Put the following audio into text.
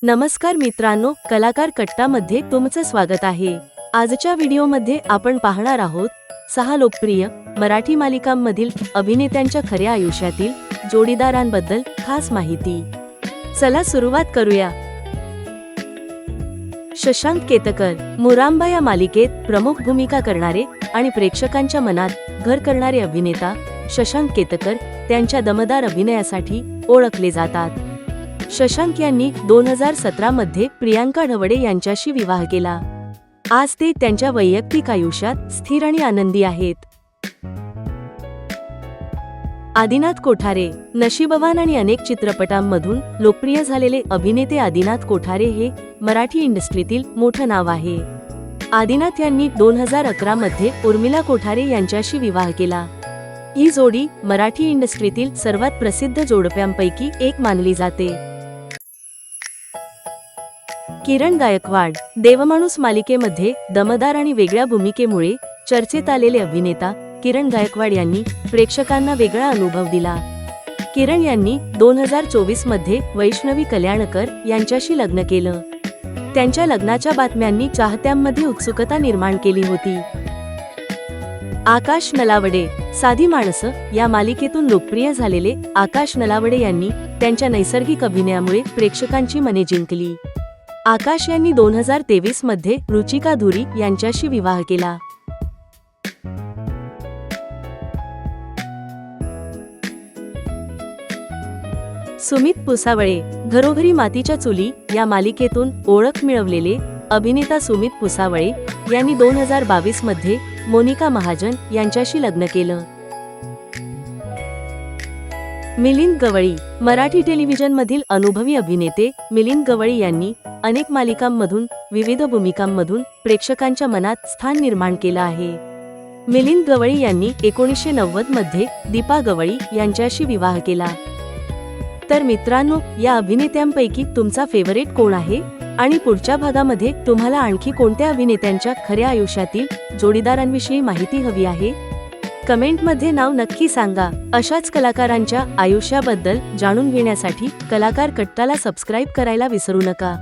नमस्कार मित्रांनो, कलाकार कट्टामध्ये तुमचं स्वागत आहे। आजच्या व्हिडिओमध्ये आपण पाहणार आहोत 6 लोकप्रिय मराठी मालिकांमधील अभिनेत्यांच्या खऱ्या आयुष्यातील जोडीदारांबद्दल खास माहिती। चला सुरुवात करूया। शशांक केतकर। मुरांबा या मालिकेत प्रमुख भूमिका करणारे आणि प्रेक्षकांच्या मनात घर करणारे अभिनेता शशांक केतकर त्यांच्या दमदार अभिनयासाठी ओळखले जातात। शशांक यांनी 2017 मध्ये प्रियांका ढवळे यांच्याशी विवाह केला। आज ते त्यांच्या वैयक्तिक आयुष्यात स्थिर आणि आनंदी आहेत। आदिनाथ कोठारे। नशीबवान आणि अनेक चित्रपटांमधून लोकप्रिय झालेले अभिनेते आदिनाथ कोठारे हे मराठी इंडस्ट्रीतील मोठं नाव आहे। आदिनाथ यांनी 2011 मध्ये उर्मिला कोठारे यांच्याशी विवाह केला। ही जोडी मराठी इंडस्ट्रीतील सर्वात प्रसिद्ध जोडप्यांपैकी एक मानली जाते। किरण गायकवाड। देवमाणूस मालिकेमध्ये दमदार आणि वेगळ्या भूमिकेमुळे चर्चेत आलेले अभिनेता किरण गायकवाड यांनी प्रेक्षकांना वेगळा अनुभव दिला। किरण यांनी 2024 मध्ये वैष्णवी कल्याणकर यांच्याशी लग्न केलं। त्यांच्या लग्नाच्या बातम्यांनी चाहत्यांमध्ये उत्सुकता निर्माण केली होती। आकाश नलावडे। साधी माणसं या मालिकेतून लोकप्रिय झालेले आकाश नलावडे यांनी त्यांच्या नैसर्गिक अभिनयामुळे प्रेक्षकांची मने जिंकली। आकाश यांनी 2023 मध्ये रुचिका धुरी यांच्याशी विवाह केला। सुमित पुसावळे। घरोघरी मातीच्या चुली या मालिकेतून ओळख मिळवलेले अभिनेता सुमित पुसावळे यांनी 2022 मध्ये मोनिका महाजन यांच्याशी लग्न केलं। मिलिंद गवळी। मराठी टेलिव्हिजनमधील अनुभवी अभिनेते मिलिंद गवळी यांनी अनेक मालिकांमधून विविध भूमिकांमधून प्रेक्षकांच्या मनात स्थान निर्माण केलं आहे। मिलिंद गवळी यांनी 1990 मध्ये दीपा गवळी यांच्याशी विवाह केला। तर मित्रांनो, या अभिनेत्यांपैकी तुमचा फेवरेट कोण आहे आणि पुढच्या भागामध्ये तुम्हाला आणखी कोणत्या अभिनेत्यांच्या खऱ्या आयुष्यातील जोडीदारांविषयी माहिती हवी आहे? कमेंटमध्ये नाव नक्की सांगा। अशाच कलाकारांच्या आयुष्याबद्दल जाणून घेण्यासाठी कलाकार कट्टाला सबस्क्राइब करायला विसरू नका।